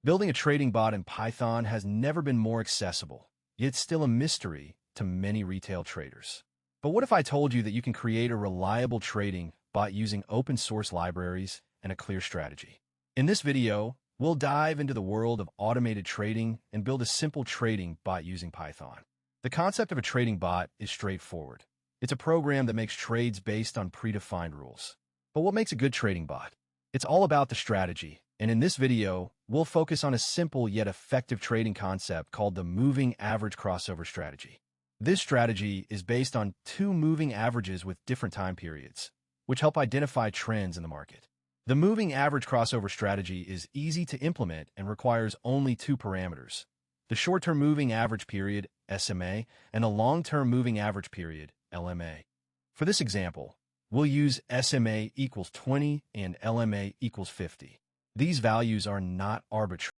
Building a trading bot in Python has never been more accessible, yet it's still a mystery to many retail traders. But what if I told you that you can create a reliable trading bot using open source libraries and a clear strategy? In this video, we'll dive into the world of automated trading and build a simple trading bot using Python. The concept of a trading bot is straightforward. It's a program that makes trades based on predefined rules. But what makes a good trading bot? It's all about the strategy, and in this video, we'll focus on a simple yet effective trading concept called the moving average crossover strategy. This strategy is based on two moving averages with different time periods, which help identify trends in the market. The moving average crossover strategy is easy to implement and requires only two parameters: the short-term moving average period, SMA, and a long-term moving average period, LMA. For this example, we'll use SMA equals 20 and LMA equals 50. These values are not arbitrary.